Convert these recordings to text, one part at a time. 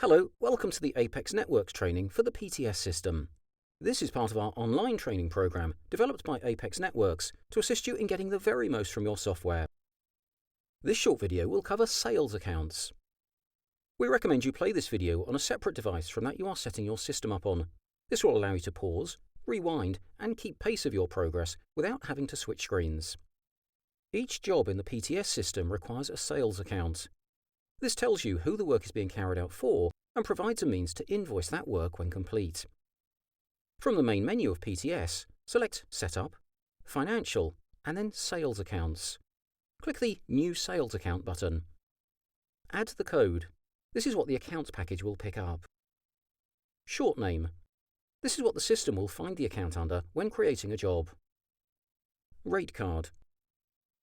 Hello, welcome to the Apex Networks training for the PTS system. This is part of our online training program developed by Apex Networks to assist you in getting the very most from your software. This short video will cover sales accounts. We recommend you play this video on a separate device from that you are setting your system up on. This will allow you to pause, rewind, and keep pace of your progress without having to switch screens. Each job in the PTS system requires a sales account. This tells you who the work is being carried out for and provides a means to invoice that work when complete. From the main menu of PTS, select Setup, Financial, and then Sales Accounts. Click the New Sales Account button. Add the code. This is what the accounts package will pick up. Short name. This is what the system will find the account under when creating a job. Rate card.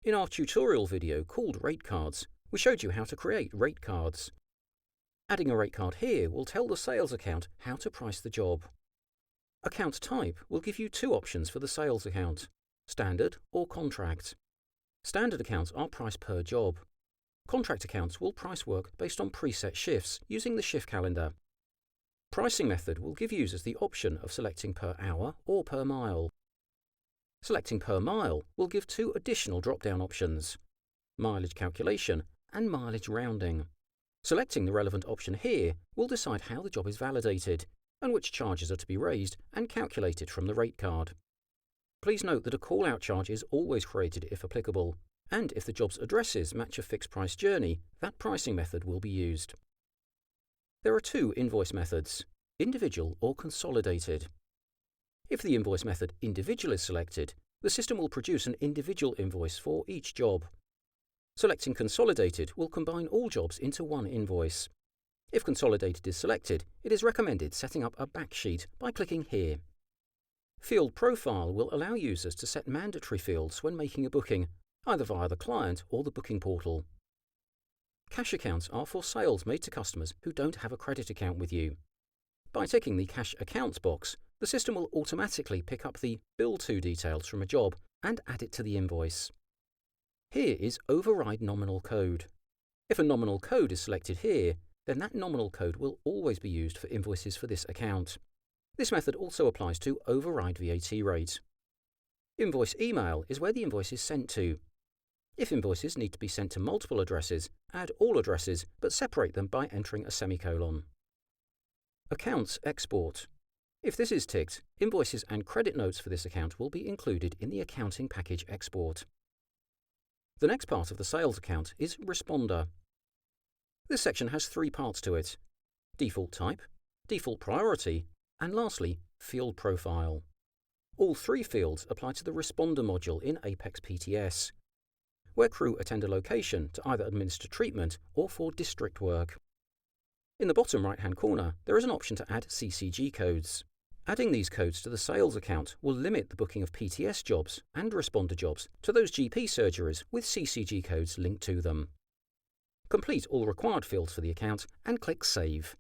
In our tutorial video called Rate Cards, we showed you how to create rate cards. Adding a rate card here will tell the sales account how to price the job. Account type will give you two options for the sales account, standard or contract. Standard accounts are priced per job. Contract accounts will price work based on preset shifts using the shift calendar. Pricing method will give users the option of selecting per hour or per mile. Selecting per mile will give two additional drop-down options, mileage calculation and mileage rounding. Selecting the relevant option here will decide how the job is validated and which charges are to be raised and calculated from the rate card. Please note that a call-out charge is always created if applicable, and if the job's addresses match a fixed price journey, that pricing method will be used. There are two invoice methods, individual or consolidated. If the invoice method individual is selected, the system will produce an individual invoice for each job. Selecting consolidated will combine all jobs into one invoice. If consolidated is selected, it is recommended setting up a backsheet by clicking here. Field profile will allow users to set mandatory fields when making a booking, either via the client or the booking portal. Cash accounts are for sales made to customers who don't have a credit account with you. By ticking the Cash Accounts box, the system will automatically pick up the Bill To details from a job and add it to the invoice. Here is Override Nominal Code. If a nominal code is selected here, then that nominal code will always be used for invoices for this account. This method also applies to Override VAT Rate. Invoice email is where the invoice is sent to. If invoices need to be sent to multiple addresses, add all addresses but separate them by entering a semicolon. Accounts export. If this is ticked, invoices and credit notes for this account will be included in the accounting package export. The next part of the sales account is Responder. This section has three parts to it: default type, default priority, and lastly, field profile. All three fields apply to the Responder module in Apex PTS, where crew attend a location to either administer treatment or for district work. In the bottom right-hand corner, there is an option to add CCG codes. Adding these codes to the sales account will limit the booking of PTS jobs and Responder jobs to those GP surgeries with CCG codes linked to them. Complete all required fields for the account and click Save.